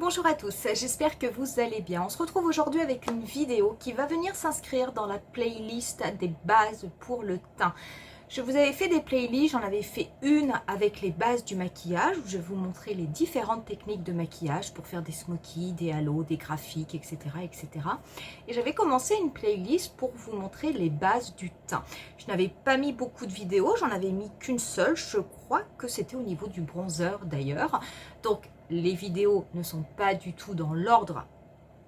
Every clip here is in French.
Bonjour à tous, j'espère que vous allez bien. On se retrouve aujourd'hui avec une vidéo qui va venir s'inscrire dans la playlist des bases pour le teint. Je vous avais fait des playlists, j'en avais fait une avec les bases du maquillage où je vais vous montrer les différentes techniques de maquillage pour faire des smokies, des halos, des graphiques, etc. etc. Et j'avais commencé une playlist pour vous montrer les bases du teint. Je n'avais pas mis beaucoup de vidéos, j'en avais mis qu'une seule, je crois que c'était au niveau du bronzer d'ailleurs. Donc les vidéos ne sont pas du tout dans l'ordre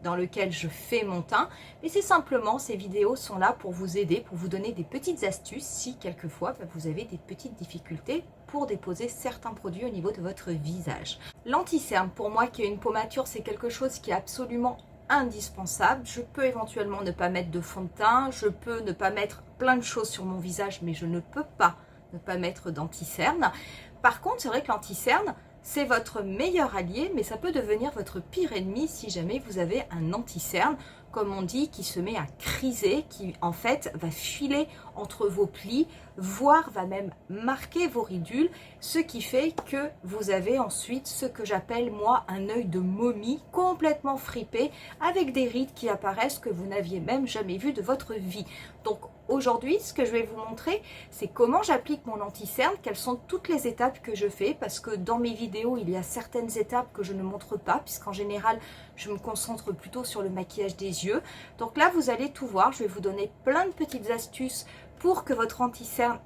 dans lequel je fais mon teint, mais c'est simplement, ces vidéos sont là pour vous aider, pour vous donner des petites astuces si quelquefois vous avez des petites difficultés pour déposer certains produits au niveau de votre visage. L'anti-cerne, pour moi qui ai une peau mature, c'est quelque chose qui est absolument indispensable. Je peux éventuellement ne pas mettre de fond de teint, je peux ne pas mettre plein de choses sur mon visage, mais je ne peux pas ne pas mettre d'anti-cerne. Par contre, c'est vrai que l'anti-cerne, c'est votre meilleur allié, mais ça peut devenir votre pire ennemi si jamais vous avez un anti-cerne, comme on dit, qui se met à criser, qui en fait va filer entre vos plis, voire va même marquer vos ridules, ce qui fait que vous avez ensuite ce que j'appelle moi un œil de momie complètement fripé, avec des rides qui apparaissent que vous n'aviez même jamais vu de votre vie. Donc aujourd'hui, ce que je vais vous montrer, c'est comment j'applique mon anti-cerne, quelles sont toutes les étapes que je fais, parce que dans mes vidéos, il y a certaines étapes que je ne montre pas, puisqu'en général, je me concentre plutôt sur le maquillage des yeux. Donc là, vous allez tout voir, je vais vous donner plein de petites astuces pour que votre anti-cerne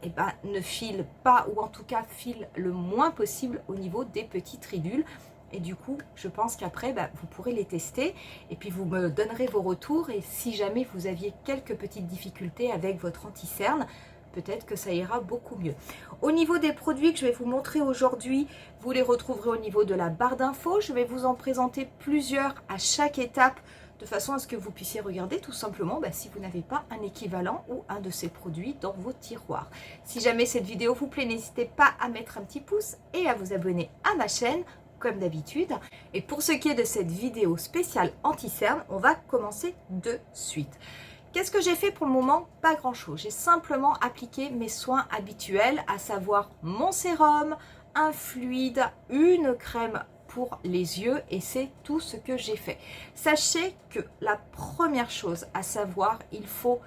ne file pas, ou en tout cas file le moins possible au niveau des petites ridules. Et du coup, je pense qu'après, vous pourrez les tester et puis vous me donnerez vos retours. Et si jamais vous aviez quelques petites difficultés avec votre anti-cerne, peut-être que ça ira beaucoup mieux. Au niveau des produits que je vais vous montrer aujourd'hui, vous les retrouverez au niveau de la barre d'infos. Je vais vous en présenter plusieurs à chaque étape, de façon à ce que vous puissiez regarder tout simplement si vous n'avez pas un équivalent ou un de ces produits dans vos tiroirs. Si jamais cette vidéo vous plaît, n'hésitez pas à mettre un petit pouce et à vous abonner à ma chaîne, comme d'habitude. Et pour ce qui est de cette vidéo spéciale anti-cerne, on va commencer de suite. Qu'est-ce que j'ai fait pour le moment? Pas grand chose. J'ai simplement appliqué mes soins habituels, à savoir mon sérum, un fluide, une crème pour les yeux, et c'est tout ce que j'ai fait. Sachez que la première chose à savoir, il faut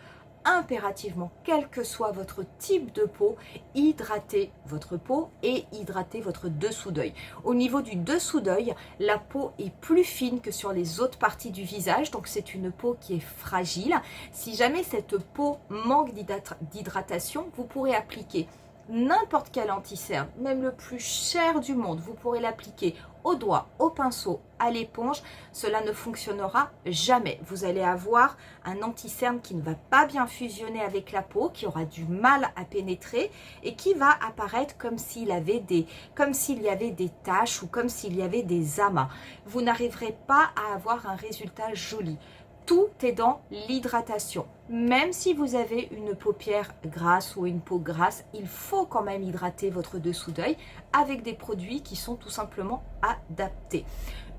impérativement, quel que soit votre type de peau, hydrater votre peau et hydrater votre dessous d'œil. Au niveau du dessous d'œil, la peau est plus fine que sur les autres parties du visage, donc c'est une peau qui est fragile. Si jamais cette peau manque d'hydratation, vous pourrez appliquer n'importe quel anti-cerne, même le plus cher du monde, vous pourrez l'appliquer au doigt, au pinceau, à l'éponge, cela ne fonctionnera jamais. Vous allez avoir un anti-cerne qui ne va pas bien fusionner avec la peau, qui aura du mal à pénétrer et qui va apparaître comme s'il y avait des taches ou comme s'il y avait des amas. Vous n'arriverez pas à avoir un résultat joli. Tout est dans l'hydratation. Même si vous avez une paupière grasse ou une peau grasse, il faut quand même hydrater votre dessous d'œil avec des produits qui sont tout simplement adaptés.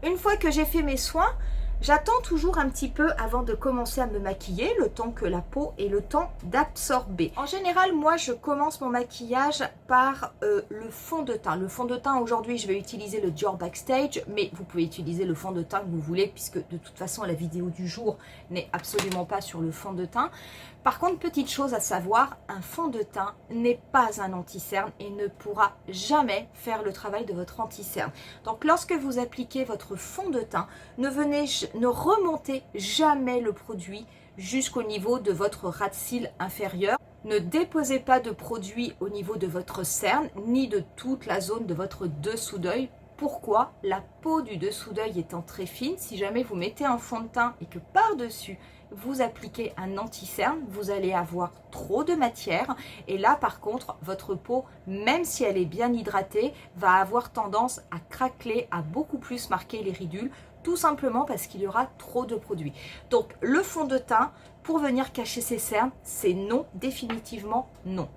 Une fois que j'ai fait mes soins, j'attends toujours un petit peu avant de commencer à me maquiller, le temps que la peau ait le temps d'absorber. En général, moi, je commence mon maquillage par le fond de teint. Le fond de teint, aujourd'hui, je vais utiliser le Dior Backstage, mais vous pouvez utiliser le fond de teint que vous voulez, puisque de toute façon, la vidéo du jour n'est absolument pas sur le fond de teint. Par contre, petite chose à savoir, un fond de teint n'est pas un anti-cerne et ne pourra jamais faire le travail de votre anti-cerne. Donc, lorsque vous appliquez votre fond de teint, ne remontez jamais le produit jusqu'au niveau de votre ras de cils inférieur. Ne déposez pas de produit au niveau de votre cerne, ni de toute la zone de votre dessous d'œil. Pourquoi? La peau du dessous d'œil étant très fine, si jamais vous mettez un fond de teint et que par-dessus, vous appliquez un anti-cerne, vous allez avoir trop de matière et là par contre votre peau, même si elle est bien hydratée, va avoir tendance à craqueler, à beaucoup plus marquer les ridules, tout simplement parce qu'il y aura trop de produits. Donc le fond de teint pour venir cacher ces cernes, c'est non, définitivement non.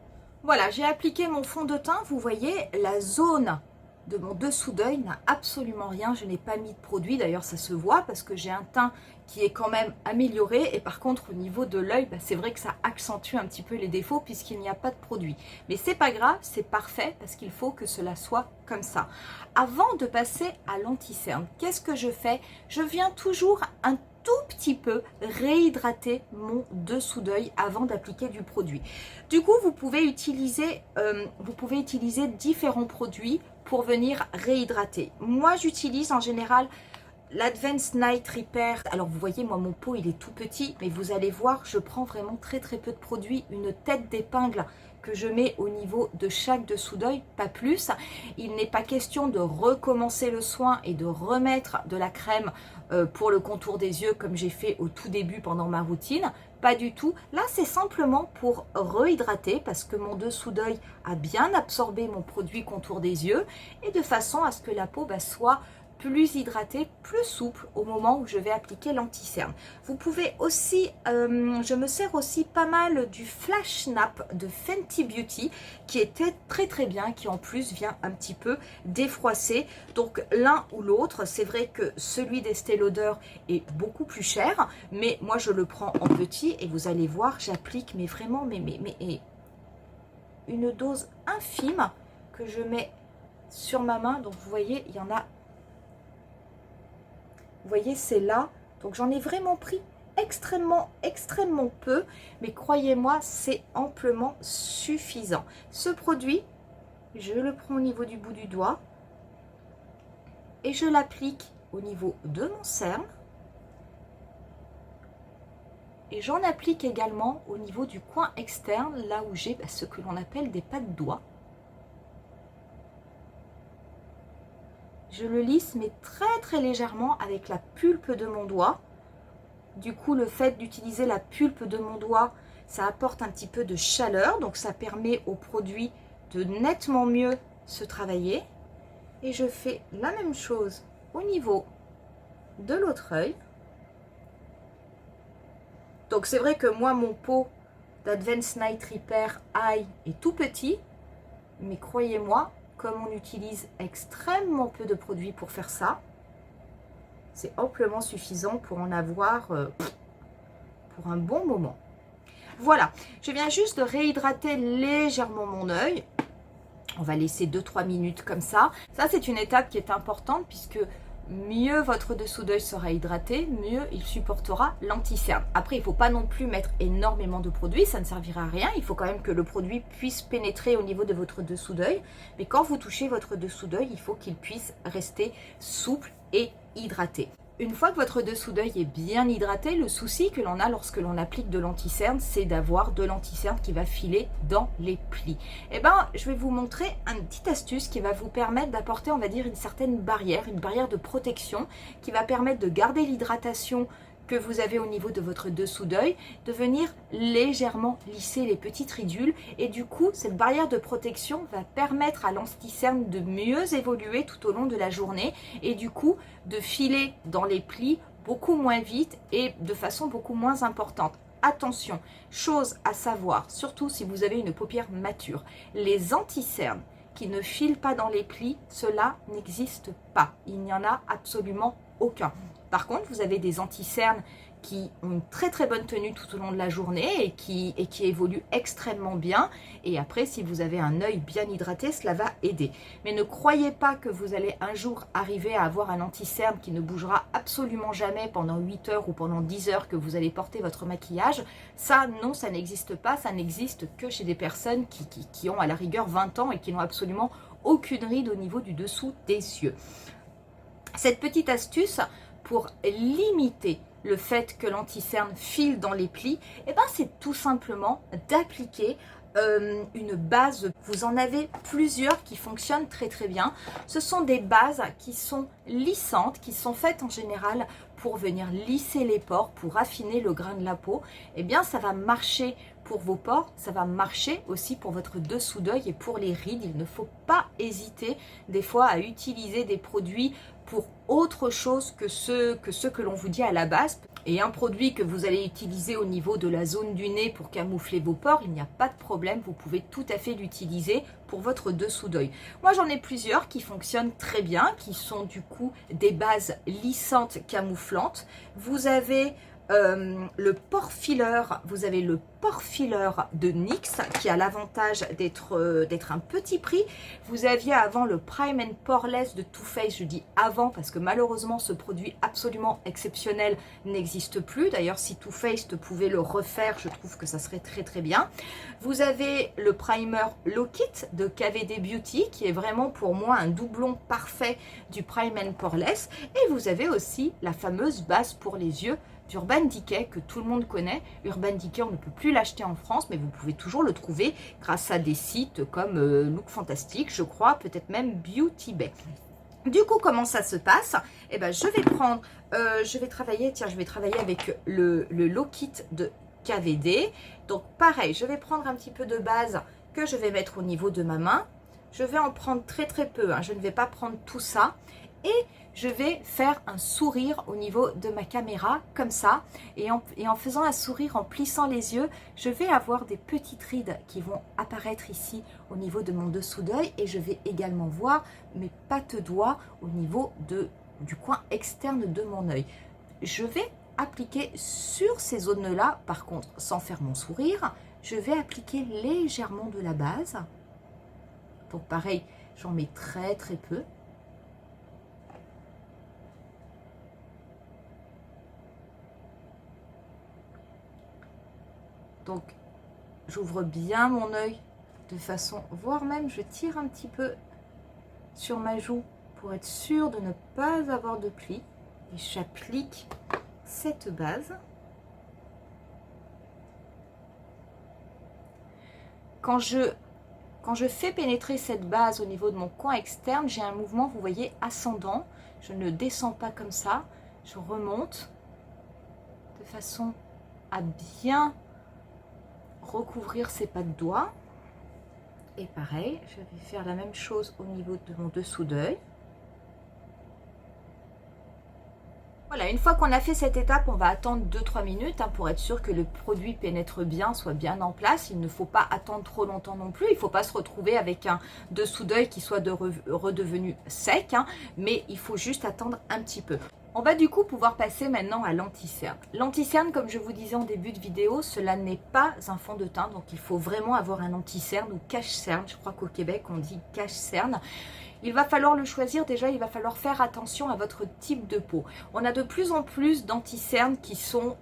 Voilà, j'ai appliqué mon fond de teint, vous voyez la zone de mon dessous d'œil n'a absolument rien. Je n'ai pas mis de produit. D'ailleurs, ça se voit parce que j'ai un teint qui est quand même amélioré. Et par contre, au niveau de l'œil, bah, c'est vrai que ça accentue un petit peu les défauts puisqu'il n'y a pas de produit. Mais c'est pas grave, c'est parfait parce qu'il faut que cela soit comme ça. Avant de passer à l'anti-cerne, qu'est-ce que je fais? Je viens toujours un tout petit peu réhydrater mon dessous d'œil avant d'appliquer du produit. Du coup, vous pouvez utiliser différents produits pour venir réhydrater. Moi, j'utilise en général l'Advanced Night Repair. Alors, vous voyez, moi, mon pot, il est tout petit, mais vous allez voir, je prends vraiment très peu de produits, une tête d'épingle que je mets au niveau de chaque dessous d'œil, pas plus. Il n'est pas question de recommencer le soin et de remettre de la crème pour le contour des yeux comme j'ai fait au tout début pendant ma routine. Pas du tout. Là, c'est simplement pour rehydrater parce que mon dessous d'œil a bien absorbé mon produit contour des yeux et de façon à ce que la peau soit plus hydratée, plus souple au moment où je vais appliquer l'anti-cerne. Vous pouvez aussi, je me sers aussi pas mal du Flash Snap de Fenty Beauty qui était très bien, qui en plus vient un petit peu défroisser. Donc l'un ou l'autre, c'est vrai que celui d'Estée Lauder est beaucoup plus cher, mais moi je le prends en petit et vous allez voir, j'applique mais vraiment une dose infime que je mets sur ma main. Donc vous voyez, il y en a. Vous voyez, c'est là. Donc, j'en ai vraiment pris extrêmement peu. Mais croyez-moi, c'est amplement suffisant. Ce produit, je le prends au niveau du bout du doigt. Et je l'applique au niveau de mon cerne. Et j'en applique également au niveau du coin externe, là où j'ai ce que l'on appelle des pas de doigts. Je le lisse, mais très légèrement avec la pulpe de mon doigt. Du coup, le fait d'utiliser la pulpe de mon doigt, ça apporte un petit peu de chaleur. Donc, ça permet au produit de nettement mieux se travailler. Et je fais la même chose au niveau de l'autre œil. Donc, c'est vrai que moi, mon pot d'Advanced Night Repair Eye est tout petit. Mais croyez-moi, comme on utilise extrêmement peu de produits pour faire ça, c'est amplement suffisant pour en avoir pour un bon moment. Voilà, je viens juste de réhydrater légèrement mon œil. On va laisser 2-3 minutes comme ça. Ça, c'est une étape qui est importante puisque mieux votre dessous d'œil sera hydraté, mieux il supportera l'anti-cerne. Après, il ne faut pas non plus mettre énormément de produits, ça ne servira à rien. Il faut quand même que le produit puisse pénétrer au niveau de votre dessous d'œil. Mais quand vous touchez votre dessous d'œil, il faut qu'il puisse rester souple et hydraté. Une fois que votre dessous d'œil est bien hydraté, le souci que l'on a lorsque l'on applique de l'anti-cerne, c'est d'avoir de l'anti-cerne qui va filer dans les plis. Eh bien, je vais vous montrer une petite astuce qui va vous permettre d'apporter, on va dire, une certaine barrière, une barrière de protection qui va permettre de garder l'hydratation que vous avez au niveau de votre dessous d'œil, de venir légèrement lisser les petites ridules et du coup cette barrière de protection va permettre à l'anti-cerne de mieux évoluer tout au long de la journée et du coup de filer dans les plis beaucoup moins vite et de façon beaucoup moins importante. Attention, chose à savoir, surtout si vous avez une paupière mature, les anti-cernes qui ne filent pas dans les plis, cela n'existe pas. Il n'y en a absolument aucun. Par contre, vous avez des anti-cernes qui ont une très bonne tenue tout au long de la journée et qui évoluent extrêmement bien. Et après, si vous avez un œil bien hydraté, cela va aider. Mais ne croyez pas que vous allez un jour arriver à avoir un anti-cerne qui ne bougera absolument jamais pendant 8 heures ou pendant 10 heures que vous allez porter votre maquillage. Ça, non, ça n'existe pas. Ça n'existe que chez des personnes qui ont à la rigueur 20 ans et qui n'ont absolument aucune ride au niveau du dessous des yeux. Cette petite astuce pour limiter le fait que l'anti-cerne file dans les plis, eh ben c'est tout simplement d'appliquer une base. Vous en avez plusieurs qui fonctionnent très bien. Ce sont des bases qui sont lissantes, qui sont faites en général pour venir lisser les pores, pour affiner le grain de la peau. Eh bien, ça va marcher pour vos pores, ça va marcher aussi pour votre dessous d'œil et pour les rides. Il ne faut pas hésiter des fois à utiliser des produits pour autre chose que ceux que l'on vous dit à la base. et un produit que vous allez utiliser au niveau de la zone du nez pour camoufler vos pores, il n'y a pas de problème, vous pouvez tout à fait l'utiliser pour votre dessous d'œil. Moi j'en ai plusieurs qui fonctionnent très bien, qui sont du coup des bases lissantes camouflantes. Vous avez le pore filler, vous avez le pore filler de NYX qui a l'avantage d'être un petit prix. Vous aviez avant le Prime and Poreless de Too Faced, je dis avant parce que malheureusement ce produit absolument exceptionnel n'existe plus. D'ailleurs si Too Faced pouvait le refaire, je trouve que ça serait très très bien. Vous avez le primer Lock It de KVD Beauty qui est vraiment pour moi un doublon parfait du Prime and Poreless. Et vous avez aussi la fameuse base pour les yeux d'Urban Decay que tout le monde connaît. Urban Decay, on ne peut plus l'acheter en France, mais vous pouvez toujours le trouver grâce à des sites comme Look Fantastic, je crois, peut-être même Beauty Bay. Du coup, comment ça se passe? Eh ben, je vais travailler avec le Lock It de KVD. Donc, pareil, je vais prendre un petit peu de base que je vais mettre au niveau de ma main. Je vais en prendre très très peu, hein. Je ne vais pas prendre tout ça. Et je vais faire un sourire au niveau de ma caméra, comme ça. Et en faisant un sourire, en plissant les yeux, je vais avoir des petites rides qui vont apparaître ici au niveau de mon dessous d'œil. Et je vais également voir mes pattes doigts au niveau du coin externe de mon œil. Je vais appliquer sur ces zones-là, par contre, sans faire mon sourire, je vais appliquer légèrement de la base. Donc pareil, j'en mets très très peu. Donc, j'ouvre bien mon œil de façon, voire même je tire un petit peu sur ma joue pour être sûre de ne pas avoir de plis. Et j'applique cette base. Quand je fais pénétrer cette base au niveau de mon coin externe, j'ai un mouvement, vous voyez, ascendant. Je ne descends pas comme ça, je remonte de façon à bien recouvrir ses pas de doigts. Et pareil, je vais faire la même chose au niveau de mon dessous d'œil. Voilà, une fois qu'on a fait cette étape, on va attendre 2-3 minutes hein, pour être sûr que le produit pénètre bien, soit bien en place. Il ne faut pas attendre trop longtemps non plus. Il ne faut pas se retrouver avec un dessous d'œil qui soit redevenu sec, hein, mais il faut juste attendre un petit peu. On va du coup pouvoir passer maintenant à l'anti-cerne. L'anti-cerne, comme je vous disais en début de vidéo, cela n'est pas un fond de teint. Donc il faut vraiment avoir un anti-cerne ou cache-cerne. Je crois qu'au Québec, on dit cache-cerne. Il va falloir le choisir. Déjà, il va falloir faire attention à votre type de peau. On a de plus en plus d'anti-cernes qui sont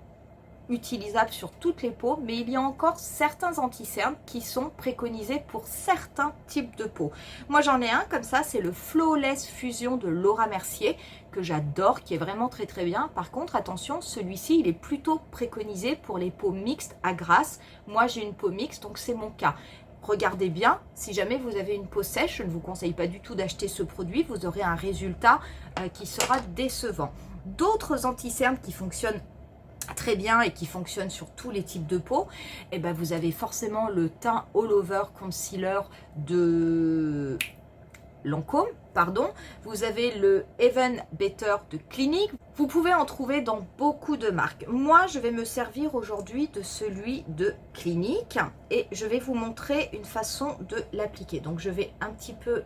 utilisables sur toutes les peaux, mais il y a encore certains anti-cernes qui sont préconisés pour certains types de peau. Moi j'en ai un comme ça, c'est le Flawless Fusion de Laura Mercier, que j'adore, qui est vraiment très très bien. Par contre attention, celui-ci il est plutôt préconisé pour les peaux mixtes à grasse. Moi j'ai une peau mixte, donc c'est mon cas. Regardez bien, si jamais vous avez une peau sèche, je ne vous conseille pas du tout d'acheter ce produit, vous aurez un résultat qui sera décevant. D'autres anti-cernes qui fonctionnent très bien et qui fonctionne sur tous les types de peau, et ben vous avez forcément le teint All Over Concealer de Lancôme, pardon. Vous avez le Even Better de Clinique. Vous pouvez en trouver dans beaucoup de marques. Moi, je vais me servir aujourd'hui de celui de Clinique et je vais vous montrer une façon de l'appliquer. Donc, je vais un petit peu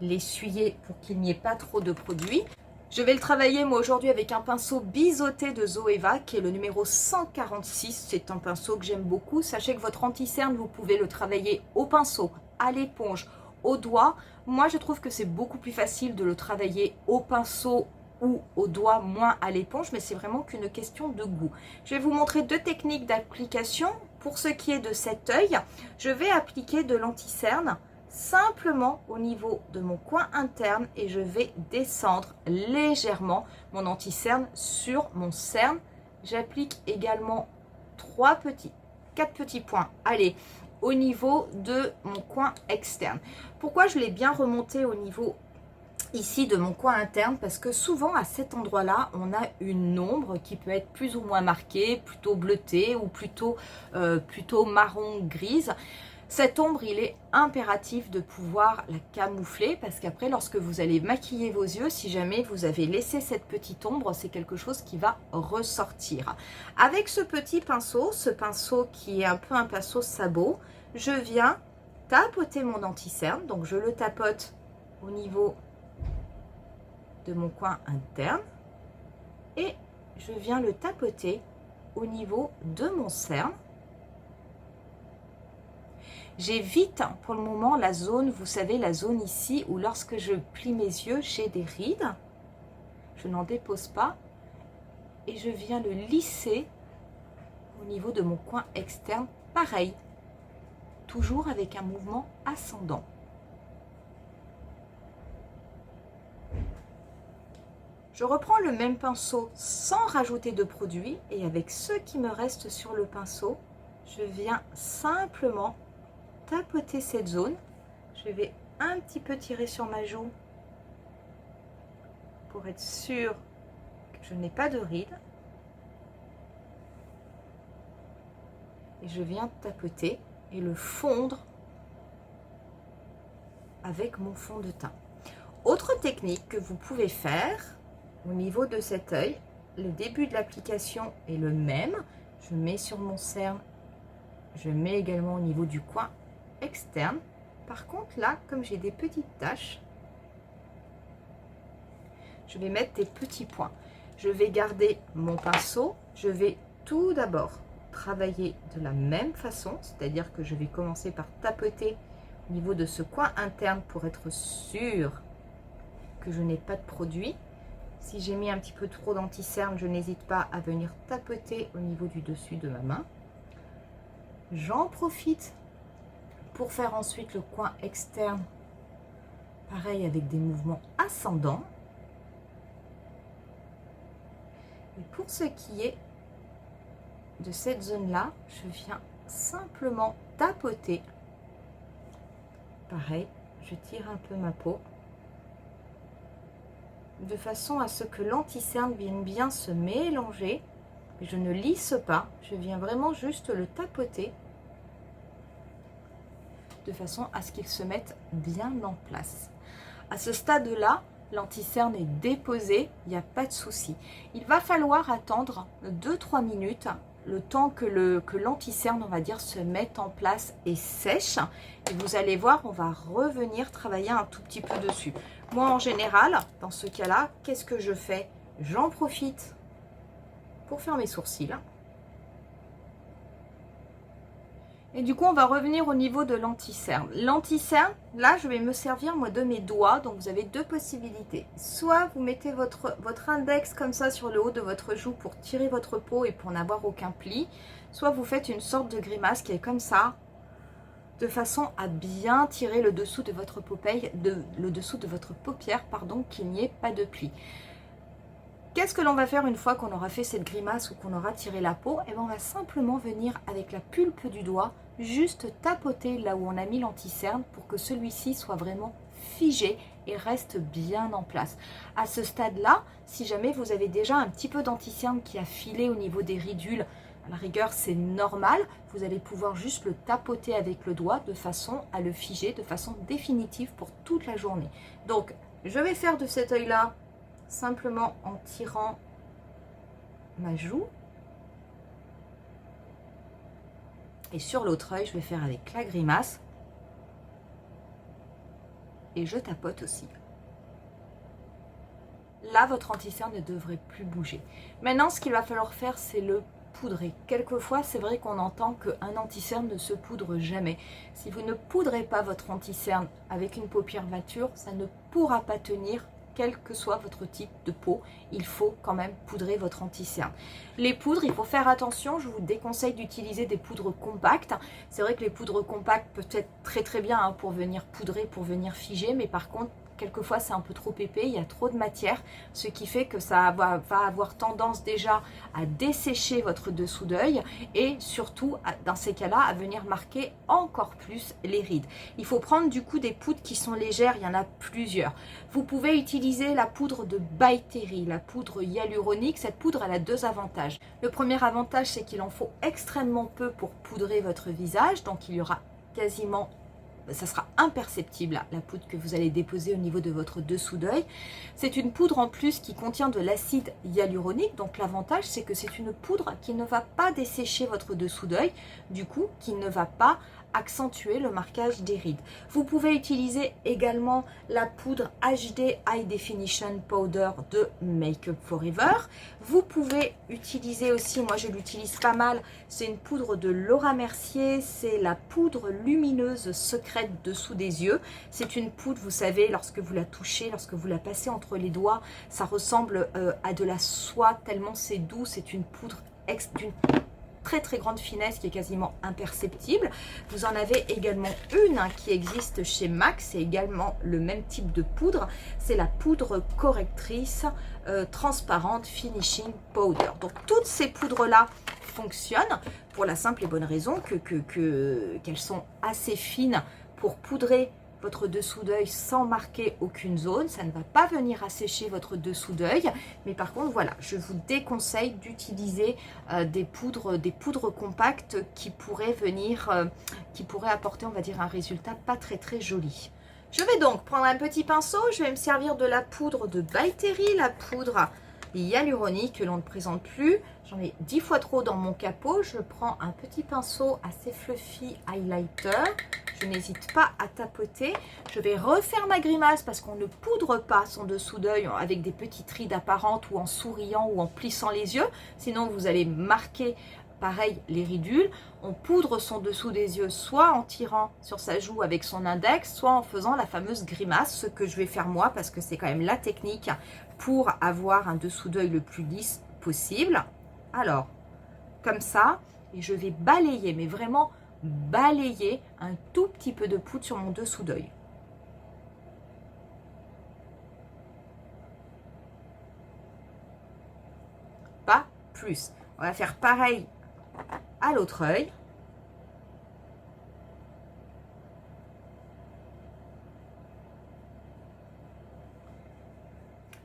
l'essuyer pour qu'il n'y ait pas trop de produit. Je vais le travailler moi aujourd'hui avec un pinceau biseauté de Zoeva qui est le numéro 146. C'est un pinceau que j'aime beaucoup. Sachez que votre anti-cerne, vous pouvez le travailler au pinceau, à l'éponge, au doigt. Moi, je trouve que c'est beaucoup plus facile de le travailler au pinceau ou au doigt, moins à l'éponge, mais c'est vraiment qu'une question de goût. Je vais vous montrer deux techniques d'application. Pour ce qui est de cet œil, je vais appliquer de l'anti-cerne simplement au niveau de mon coin interne et je vais descendre légèrement mon anti-cerne sur mon cerne. J'applique également 4 petits points. Allez, au niveau de mon coin externe. Pourquoi je l'ai bien remonté au niveau ici de mon coin interne? Parce que souvent à cet endroit là on a une ombre qui peut être plus ou moins marquée, plutôt bleutée ou plutôt marron grise. Cette ombre, il est impératif de pouvoir la camoufler parce qu'après, lorsque vous allez maquiller vos yeux, si jamais vous avez laissé cette petite ombre, c'est quelque chose qui va ressortir. Avec ce petit pinceau, ce pinceau qui est un peu un pinceau sabot, je viens tapoter mon anti-cerne. Donc, je le tapote au niveau de mon coin interne et je viens le tapoter au niveau de mon cerne. J'évite pour le moment la zone, vous savez, la zone ici où lorsque je plie mes yeux, j'ai des rides. Je n'en dépose pas et je viens le lisser au niveau de mon coin externe. Pareil, toujours avec un mouvement ascendant. Je reprends le même pinceau sans rajouter de produit et avec ce qui me reste sur le pinceau, je viens simplement tapoter cette zone. Je vais un petit peu tirer sur ma joue pour être sûr que je n'ai pas de rides. Et je viens tapoter et le fondre avec mon fond de teint. Autre technique que vous pouvez faire au niveau de cet œil, le début de l'application est le même. Je mets sur mon cerne, je mets également au niveau du coin externe. Par contre là, comme j'ai des petites taches, je vais mettre des petits points. Je vais garder mon pinceau, je vais tout d'abord travailler de la même façon, c'est-à-dire que je vais commencer par tapoter au niveau de ce coin interne pour être sûr que je n'ai pas de produit. Si j'ai mis un petit peu trop d'anti-cerne, je n'hésite pas à venir tapoter au niveau du dessus de ma main. J'en profite pour faire ensuite le coin externe, pareil avec des mouvements ascendants. Et pour ce qui est de cette zone-là, je viens simplement tapoter. Pareil, je tire un peu ma peau de façon à ce que l'anti-cerne vienne bien se mélanger. Je ne lisse pas, je viens vraiment juste le tapoter de façon à ce qu'il se mette bien en place. À ce stade-là, l'anti-cerne est déposé, il n'y a pas de souci. Il va falloir attendre 2-3 minutes, le temps que l'anti-cerne, on va dire, se mette en place et sèche. Et vous allez voir, on va revenir travailler un tout petit peu dessus. Moi, en général, dans ce cas-là, qu'est-ce que je fais? J'en profite pour faire mes sourcils. Et du coup, on va revenir au niveau de l'anti-cerne. L'anti-cerne, là, je vais me servir, moi, de mes doigts. Donc, vous avez deux possibilités. Soit vous mettez votre index comme ça sur le haut de votre joue pour tirer votre peau et pour n'avoir aucun pli. Soit vous faites une sorte de grimace qui est comme ça, de façon à bien tirer le dessous de votre paupière, pardon, qu'il n'y ait pas de pli. Qu'est-ce que l'on va faire une fois qu'on aura fait cette grimace ou qu'on aura tiré la peau? Et bien, on va simplement venir avec la pulpe du doigt, juste tapoter là où on a mis l'anti-cerne pour que celui-ci soit vraiment figé et reste bien en place. À ce stade-là, si jamais vous avez déjà un petit peu d'anti-cerne qui a filé au niveau des ridules, à la rigueur, c'est normal. Vous allez pouvoir juste le tapoter avec le doigt de façon à le figer de façon définitive pour toute la journée. Donc, je vais faire de cet œil-là simplement en tirant ma joue. Et sur l'autre œil, je vais faire avec la grimace. Et je tapote aussi. Là, votre anti-cerne ne devrait plus bouger. Maintenant, ce qu'il va falloir faire, c'est le poudrer. Quelquefois, c'est vrai qu'on entend qu'un anti-cerne ne se poudre jamais. Si vous ne poudrez pas votre anti-cerne avec une paupière mature, ça ne pourra pas tenir. Quel que soit votre type de peau, il faut quand même poudrer votre anti-cerne. Les poudres, il faut faire attention, je vous déconseille d'utiliser des poudres compactes. C'est vrai que les poudres compactes peuvent être très bien pour venir poudrer, pour venir figer, mais par contre, quelquefois c'est un peu trop épais, il y a trop de matière, ce qui fait que ça va avoir tendance déjà à dessécher votre dessous d'œil et surtout dans ces cas-là à venir marquer encore plus les rides. Il faut prendre du coup des poudres qui sont légères, il y en a plusieurs. Vous pouvez utiliser la poudre de By Terry, la poudre hyaluronique. Cette poudre elle a deux avantages. Le premier avantage c'est qu'il en faut extrêmement peu pour poudrer votre visage, donc il y aura quasiment, ça sera imperceptible, la poudre que vous allez déposer au niveau de votre dessous d'œil. C'est une poudre en plus qui contient de l'acide hyaluronique, donc l'avantage c'est que c'est une poudre qui ne va pas dessécher votre dessous d'œil, du coup qui ne va pas accentuer le marquage des rides. Vous pouvez utiliser également la poudre HD High Definition Powder de Make Up For Ever. Vous pouvez utiliser aussi, moi je l'utilise pas mal, c'est une poudre de Laura Mercier, c'est la poudre lumineuse secrète dessous des yeux. C'est une poudre, vous savez, lorsque vous la touchez, lorsque vous la passez entre les doigts, ça ressemble à de la soie tellement c'est doux. C'est une poudre d'une très grande finesse qui est quasiment imperceptible. Vous en avez également une qui existe chez MAC, c'est également le même type de poudre, c'est la poudre correctrice transparente Finishing Powder. Donc toutes ces poudres là fonctionnent pour la simple et bonne raison qu'elles sont assez fines pour poudrer votre dessous d'œil sans marquer aucune zone. Ça ne va pas venir assécher votre dessous d'œil, mais par contre voilà, je vous déconseille d'utiliser des poudres compactes qui pourraient venir, qui pourraient apporter, on va dire, un résultat pas très joli. Je vais donc prendre un petit pinceau, je vais me servir de la poudre de By Terry, la poudre hyaluronique que l'on ne présente plus. J'en ai 10 fois trop dans mon capot. Je prends un petit pinceau assez fluffy highlighter. Je n'hésite pas à tapoter. Je vais refaire ma grimace parce qu'on ne poudre pas son dessous d'œil avec des petites rides apparentes ou en souriant ou en plissant les yeux. Sinon, vous allez marquer pareil les ridules. On poudre son dessous des yeux soit en tirant sur sa joue avec son index, soit en faisant la fameuse grimace, ce que je vais faire moi parce que c'est quand même la technique pour avoir un dessous d'œil le plus lisse possible. Alors, comme ça, et je vais balayer, mais vraiment balayer un tout petit peu de poudre sur mon dessous d'œil. Pas plus. On va faire pareil à l'autre œil.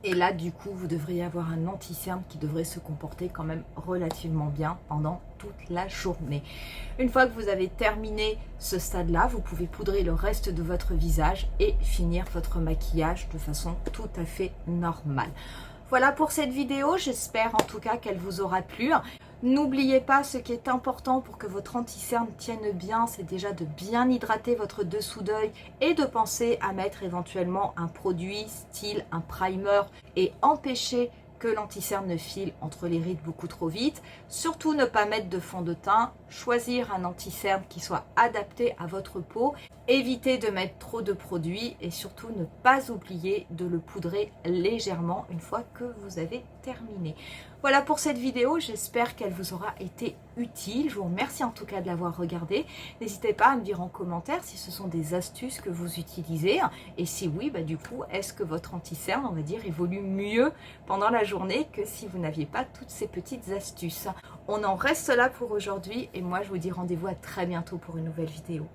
Et là, du coup, vous devriez avoir un anti-cerne qui devrait se comporter quand même relativement bien pendant toute la journée. Une fois que vous avez terminé ce stade-là, vous pouvez poudrer le reste de votre visage et finir votre maquillage de façon tout à fait normale. Voilà pour cette vidéo, j'espère en tout cas qu'elle vous aura plu. N'oubliez pas, ce qui est important pour que votre anti-cerne tienne bien, c'est déjà de bien hydrater votre dessous d'œil et de penser à mettre éventuellement un produit style un primer et empêcher que l'anti-cerne ne file entre les rides beaucoup trop vite. Surtout ne pas mettre de fond de teint, choisir un anti-cerne qui soit adapté à votre peau, éviter de mettre trop de produits et surtout ne pas oublier de le poudrer légèrement une fois que vous avez terminé. Voilà pour cette vidéo, j'espère qu'elle vous aura été utile. Je vous remercie en tout cas de l'avoir regardée. N'hésitez pas à me dire en commentaire si ce sont des astuces que vous utilisez. Et si oui, bah du coup, est-ce que votre anti-cerne, on va dire, évolue mieux pendant la journée que si vous n'aviez pas toutes ces petites astuces. On en reste là pour aujourd'hui et moi je vous dis rendez-vous à très bientôt pour une nouvelle vidéo.